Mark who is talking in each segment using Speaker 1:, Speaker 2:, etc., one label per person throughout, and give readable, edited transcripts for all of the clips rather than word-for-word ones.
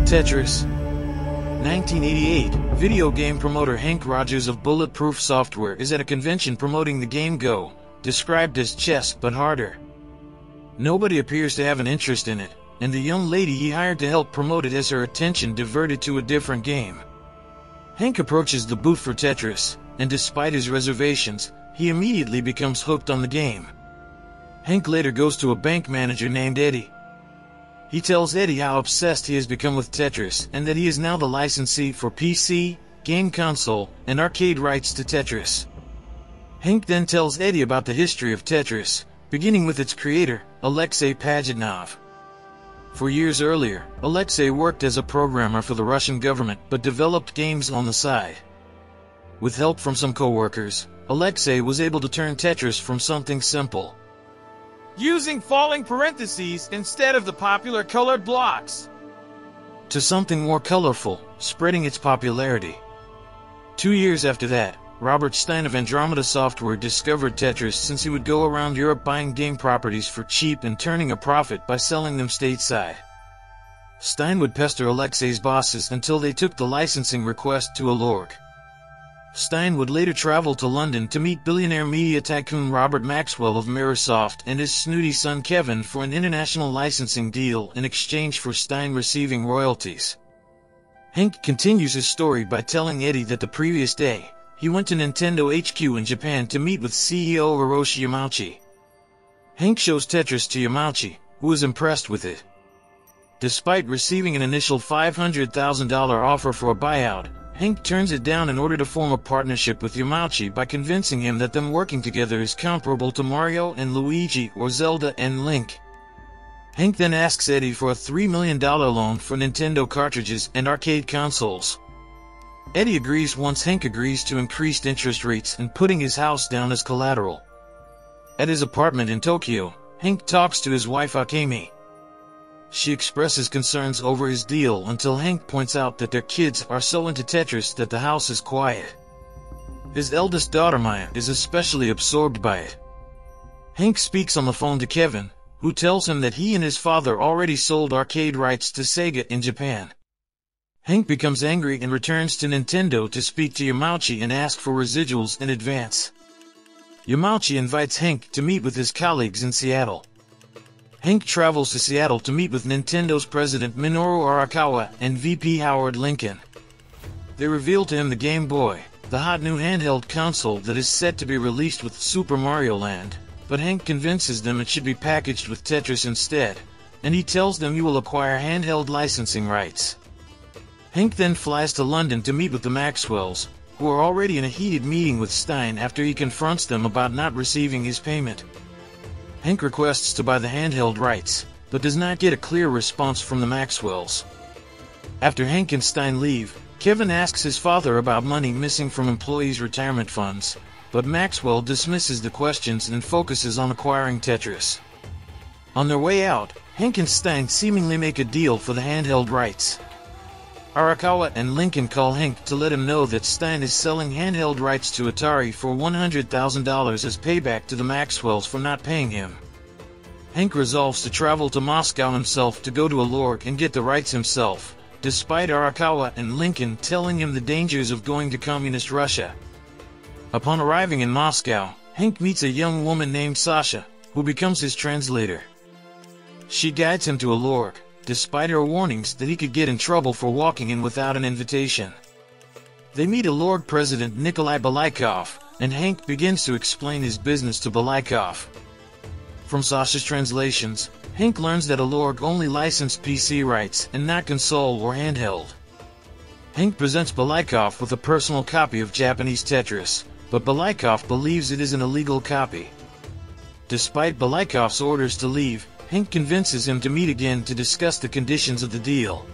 Speaker 1: Tetris. 1988, video game promoter Henk Rogers of Bulletproof Software is at a convention promoting the game Go, described as chess but harder. Nobody appears to have an interest in it, and the young lady he hired to help promote it has her attention diverted to a different game. Henk approaches the booth for Tetris, and despite his reservations, he immediately becomes hooked on the game. Henk later goes to a bank manager named Eddie. He tells Eddie how obsessed he has become with Tetris and that he is now the licensee for PC, game console, and arcade rights to Tetris. Henk then tells Eddie about the history of Tetris, beginning with its creator, Alexei Pajitnov. For years earlier, Alexei worked as a programmer for the Russian government but developed games on the side. With help from some co-workers, Alexei was able to turn Tetris from something simple,
Speaker 2: using falling parentheses instead of the popular colored blocks,
Speaker 1: to something more colorful, spreading its popularity. 2 years after that, Robert Stein of Andromeda Software discovered Tetris since he would go around Europe buying game properties for cheap and turning a profit by selling them stateside. Stein would pester Alexei's bosses until they took the licensing request to a lorg. Stein would later travel to London to meet billionaire media tycoon Robert Maxwell of Mirrorsoft and his snooty son Kevin for an international licensing deal in exchange for Stein receiving royalties. Henk continues his story by telling Eddie that the previous day, he went to Nintendo HQ in Japan to meet with CEO Hiroshi Yamauchi. Henk shows Tetris to Yamauchi, who is impressed with it. Despite receiving an initial $500,000 offer for a buyout, Henk turns it down in order to form a partnership with Yamauchi by convincing him that them working together is comparable to Mario and Luigi or Zelda and Link. Henk then asks Eddie for a $3 million loan for Nintendo cartridges and arcade consoles. Eddie agrees once Henk agrees to increased interest rates and putting his house down as collateral. At his apartment in Tokyo, Henk talks to his wife Akemi. She expresses concerns over his deal until Henk points out that their kids are so into Tetris that the house is quiet. His eldest daughter Maya is especially absorbed by it. Henk speaks on the phone to Kevin, who tells him that he and his father already sold arcade rights to Sega in Japan. Henk becomes angry and returns to Nintendo to speak to Yamauchi and ask for residuals in advance. Yamauchi invites Henk to meet with his colleagues in Seattle. Henk travels to Seattle to meet with Nintendo's president Minoru Arakawa and VP Howard Lincoln. They reveal to him the Game Boy, the hot new handheld console that is set to be released with Super Mario Land, but Henk convinces them it should be packaged with Tetris instead, and he tells them he will acquire handheld licensing rights. Henk then flies to London to meet with the Maxwells, who are already in a heated meeting with Stein after he confronts them about not receiving his payment. Henk requests to buy the handheld rights, but does not get a clear response from the Maxwells. After Henk and Stein leave, Kevin asks his father about money missing from employees' retirement funds, but Maxwell dismisses the questions and focuses on acquiring Tetris. On their way out, Henk and Stein seemingly make a deal for the handheld rights. Arakawa and Lincoln call Henk to let him know that Stein is selling handheld rights to Atari for $100,000 as payback to the Maxwells for not paying him. Henk resolves to travel to Moscow himself to go to a lorg and get the rights himself, despite Arakawa and Lincoln telling him the dangers of going to communist Russia. Upon arriving in Moscow, Henk meets a young woman named Sasha, who becomes his translator. She guides him to a lorg, despite her warnings that he could get in trouble for walking in without an invitation. They meet a lorg president Nikolai Balaikov, and Henk begins to explain his business to Balaikov. From Sasha's translations, Henk learns that a lorg only licensed PC rights and not console or handheld. Henk presents Balaikov with a personal copy of Japanese Tetris, but Balaikov believes it is an illegal copy. Despite Balaikov's orders to leave, Henk convinces him to meet again to discuss the conditions of the deal.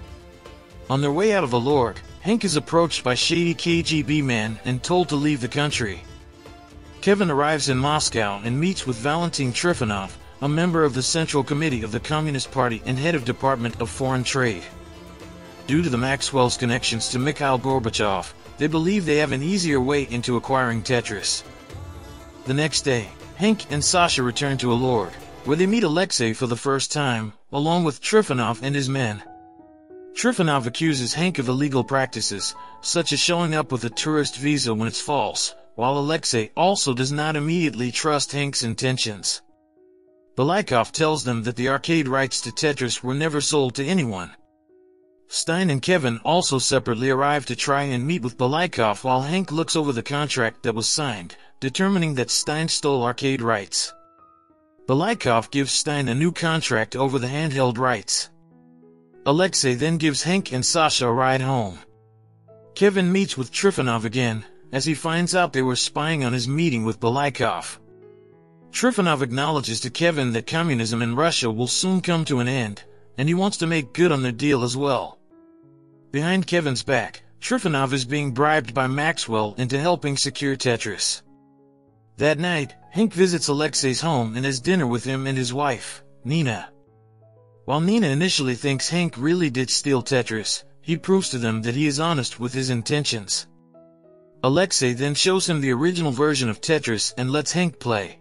Speaker 1: On their way out of the lorg, Henk is approached by shady KGB men and told to leave the country. Kevin arrives in Moscow and meets with Valentin Trifonov, a member of the Central Committee of the Communist Party and head of Department of Foreign Trade. Due to the Maxwell's connections to Mikhail Gorbachev, they believe they have an easier way into acquiring Tetris. The next day, Henk and Sasha return to a lorg, where they meet Alexei for the first time, along with Trifonov and his men. Trifonov accuses Henk of illegal practices, such as showing up with a tourist visa when it's false, while Alexei also does not immediately trust Henk's intentions. Balaikov tells them that the arcade rights to Tetris were never sold to anyone. Stein and Kevin also separately arrive to try and meet with Balaikov while Henk looks over the contract that was signed, determining that Stein stole arcade rights. Balaikov gives Stein a new contract over the handheld rights. Alexei then gives Henk and Sasha a ride home. Kevin meets with Trifonov again, as he finds out they were spying on his meeting with Balaikov. Trifonov acknowledges to Kevin that communism in Russia will soon come to an end, and he wants to make good on their deal as well. Behind Kevin's back, Trifonov is being bribed by Maxwell into helping secure Tetris. That night, Henk visits Alexei's home and has dinner with him and his wife, Nina. While Nina initially thinks Henk really did steal Tetris, he proves to them that he is honest with his intentions. Alexei then shows him the original version of Tetris and lets Henk play.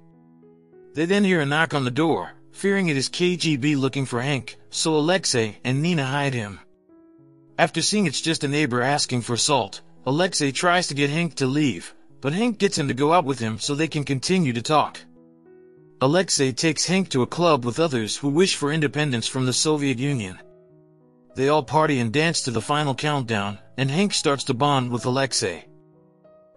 Speaker 1: They then hear a knock on the door, fearing it is KGB looking for Henk, so Alexei and Nina hide him. After seeing it's just a neighbor asking for salt, Alexei tries to get Henk to leave, but Henk gets him to go out with him so they can continue to talk. Alexei takes Henk to a club with others who wish for independence from the Soviet Union. They all party and dance to the final countdown, and Henk starts to bond with Alexei.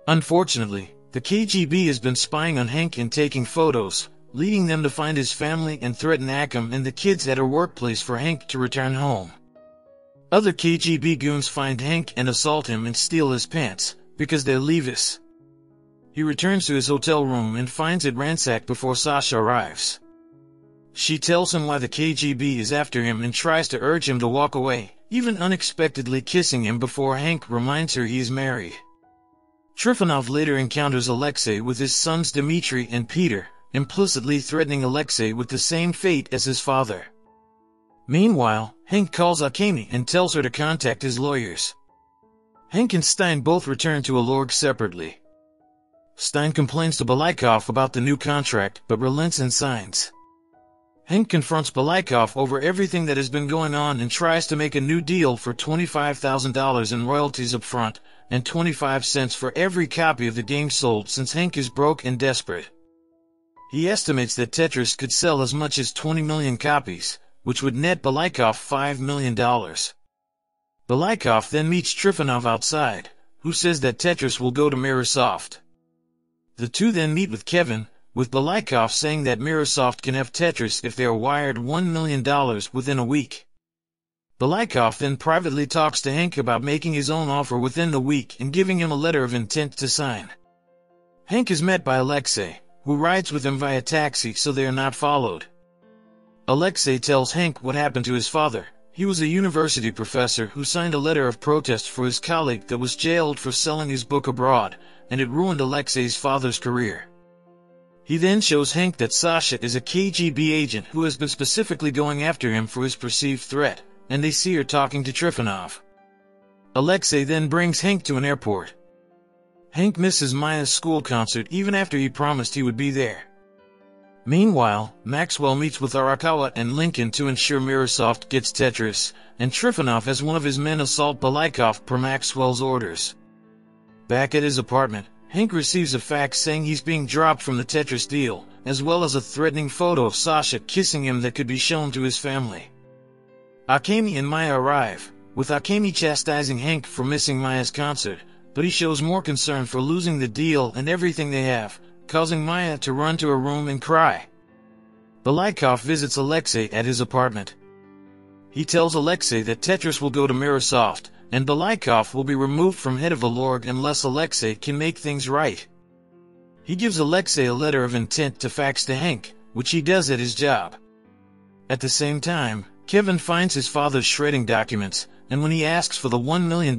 Speaker 1: Unfortunately, the KGB has been spying on Henk and taking photos, leading them to find his family and threaten Akam and the kids at her workplace for Henk to return home. Other KGB goons find Henk and assault him and steal his pants, because they're Levis. He returns to his hotel room and finds it ransacked before Sasha arrives. She tells him why the KGB is after him and tries to urge him to walk away, even unexpectedly kissing him before Henk reminds her he is married. Trifonov later encounters Alexei with his sons Dmitry and Peter, implicitly threatening Alexei with the same fate as his father. Meanwhile, Henk calls Akemi and tells her to contact his lawyers. Henk and Stein both return to Alorg separately. Stein complains to Balaikov about the new contract but relents and signs. Henk confronts Balaikov over everything that has been going on and tries to make a new deal for $25,000 in royalties up front, and 25 cents for every copy of the game sold since Henk is broke and desperate. He estimates that Tetris could sell as much as 20 million copies, which would net Balaikov $5 million. Balaikov then meets Trifonov outside, who says that Tetris will go to Microsoft. The two then meet with Kevin, with Balaikov saying that Microsoft can have Tetris if they are wired $1 million within a week. Balaikov then privately talks to Henk about making his own offer within the week and giving him a letter of intent to sign. Henk is met by Alexei, who rides with him via taxi so they are not followed. Alexei tells Henk what happened to his father. He was a university professor who signed a letter of protest for his colleague that was jailed for selling his book abroad, and it ruined Alexei's father's career. He then shows Henk that Sasha is a KGB agent who has been specifically going after him for his perceived threat, and they see her talking to Trifonov. Alexei then brings Henk to an airport. Henk misses Maya's school concert even after he promised he would be there. Meanwhile, Maxwell meets with Arakawa and Lincoln to ensure Microsoft gets Tetris, and Trifonov has one of his men assault Balaikov per Maxwell's orders. Back at his apartment, Henk receives a fax saying he's being dropped from the Tetris deal, as well as a threatening photo of Sasha kissing him that could be shown to his family. Akemi and Maya arrive, with Akemi chastising Henk for missing Maya's concert, but he shows more concern for losing the deal and everything they have, causing Maya to run to her room and cry. Balaikov visits Alexei at his apartment. He tells Alexei that Tetris will go to Microsoft, and Balaikov will be removed from head of Alorg unless Alexei can make things right. He gives Alexei a letter of intent to fax to Henk, which he does at his job. At the same time, Kevin finds his father's shredding documents, and when he asks for the $1 million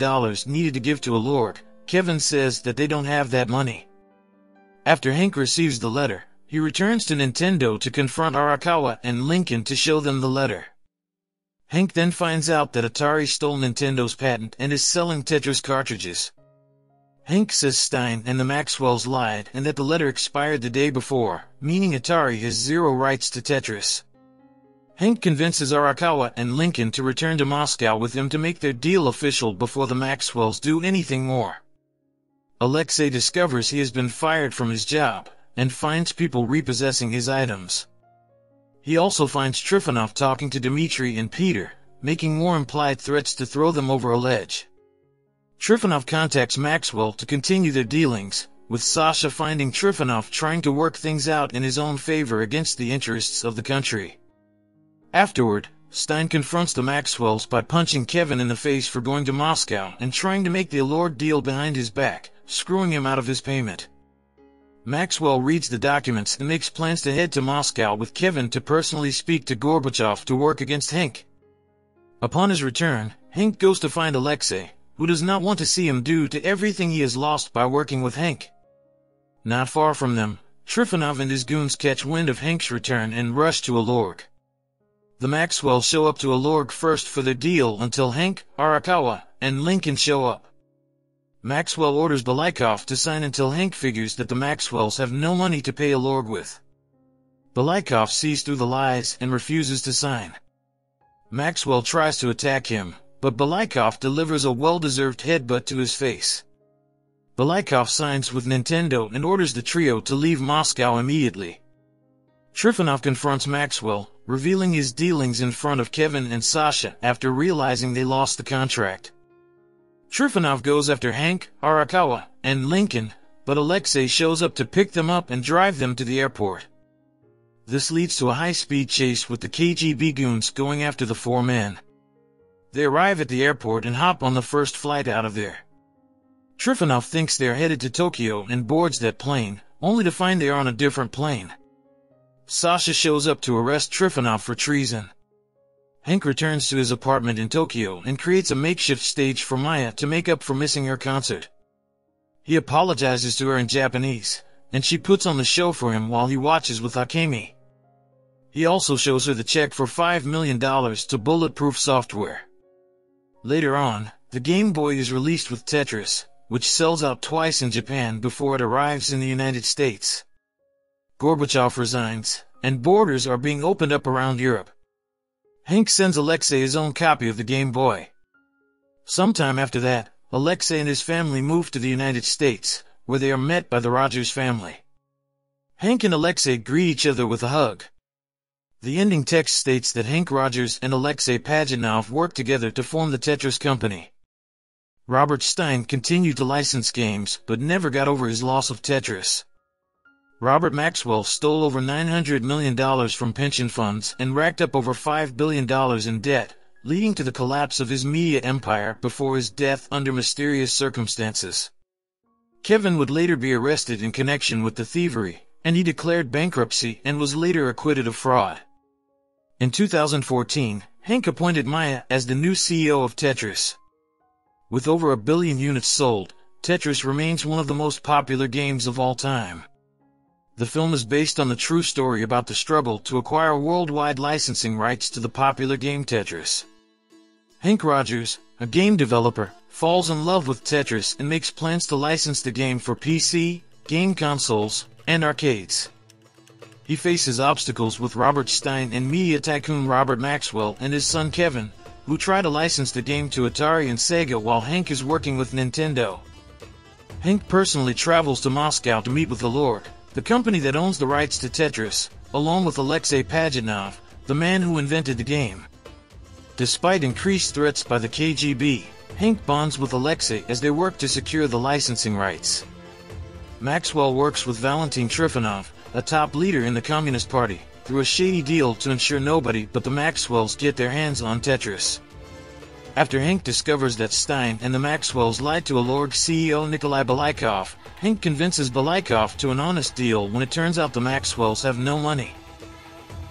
Speaker 1: needed to give to Alorg, Kevin says that they don't have that money. After Henk receives the letter, he returns to Nintendo to confront Arakawa and Lincoln to show them the letter. Henk then finds out that Atari stole Nintendo's patent and is selling Tetris cartridges. Henk says Stein and the Maxwells lied and that the letter expired the day before, meaning Atari has zero rights to Tetris. Henk convinces Arakawa and Lincoln to return to Moscow with him to make their deal official before the Maxwells do anything more. Alexei discovers he has been fired from his job, and finds people repossessing his items. He also finds Trifonov talking to Dmitri and Peter, making more implied threats to throw them over a ledge. Trifonov contacts Maxwell to continue their dealings, with Sasha finding Trifonov trying to work things out in his own favor against the interests of the country. Afterward, Stein confronts the Maxwells by punching Kevin in the face for going to Moscow and trying to make the Allure deal behind his back, screwing him out of his payment. Maxwell reads the documents and makes plans to head to Moscow with Kevin to personally speak to Gorbachev to work against Henk. Upon his return, Henk goes to find Alexei, who does not want to see him due to everything he has lost by working with Henk. Not far from them, Trifonov and his goons catch wind of Henk's return and rush to Allure. The Maxwells show up to Allure first for their deal until Henk, Arakawa, and Lincoln show up. Maxwell orders Balikov to sign until Henk figures that the Maxwells have no money to pay Allure with. Balikov sees through the lies and refuses to sign. Maxwell tries to attack him, but Balikov delivers a well-deserved headbutt to his face. Balikov signs with Nintendo and orders the trio to leave Moscow immediately. Trifonov confronts Maxwell, revealing his dealings in front of Kevin and Sasha after realizing they lost the contract. Trifonov goes after Henk, Arakawa, and Lincoln, but Alexei shows up to pick them up and drive them to the airport. This leads to a high-speed chase with the KGB goons going after the four men. They arrive at the airport and hop on the first flight out of there. Trifonov thinks they are headed to Tokyo and boards that plane, only to find they are on a different plane. Sasha shows up to arrest Trifonov for treason. Henk returns to his apartment in Tokyo and creates a makeshift stage for Maya to make up for missing her concert. He apologizes to her in Japanese, and she puts on the show for him while he watches with Akemi. He also shows her the check for $5 million to Bulletproof Software. Later on, the Game Boy is released with Tetris, which sells out twice in Japan before it arrives in the United States. Gorbachev resigns, and borders are being opened up around Europe. Henk sends Alexei his own copy of the Game Boy. Sometime after that, Alexei and his family move to the United States, where they are met by the Rogers family. Henk and Alexei greet each other with a hug. The ending text states that Henk Rogers and Alexei Pajitnov worked together to form the Tetris company. Robert Stein continued to license games, but never got over his loss of Tetris. Robert Maxwell stole over $900 million from pension funds and racked up over $5 billion in debt, leading to the collapse of his media empire before his death under mysterious circumstances. Kevin would later be arrested in connection with the thievery, and he declared bankruptcy and was later acquitted of fraud. In 2014, Henk appointed Maya as the new CEO of Tetris. With over 1 billion units sold, Tetris remains one of the most popular games of all time. The film is based on the true story about the struggle to acquire worldwide licensing rights to the popular game Tetris. Henk Rogers, a game developer, falls in love with Tetris and makes plans to license the game for PC, game consoles, and arcades. He faces obstacles with Robert Stein and media tycoon Robert Maxwell and his son Kevin, who try to license the game to Atari and Sega while Henk is working with Nintendo. Henk personally travels to Moscow to meet with Allure, the company that owns the rights to Tetris, along with Alexei Pajitnov, the man who invented the game. Despite increased threats by the KGB, Henk bonds with Alexei as they work to secure the licensing rights. Maxwell works with Valentin Trifonov, a top leader in the Communist Party, through a shady deal to ensure nobody but the Maxwells get their hands on Tetris. After Henk discovers that Stein and the Maxwells lied to Allure CEO Nikolai Balikov, Henk convinces Balikov to an honest deal when it turns out the Maxwells have no money.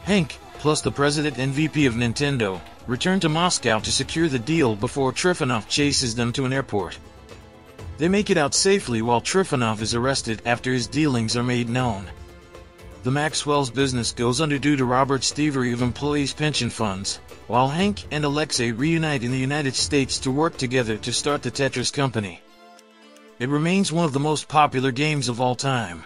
Speaker 1: Henk, plus the president and VP of Nintendo, return to Moscow to secure the deal before Trifonov chases them to an airport. They make it out safely while Trifonov is arrested after his dealings are made known. The Maxwells' business goes under due to Robert's thievery of employees' pension funds, while Henk and Alexei reunite in the United States to work together to start the Tetris company. It remains one of the most popular games of all time.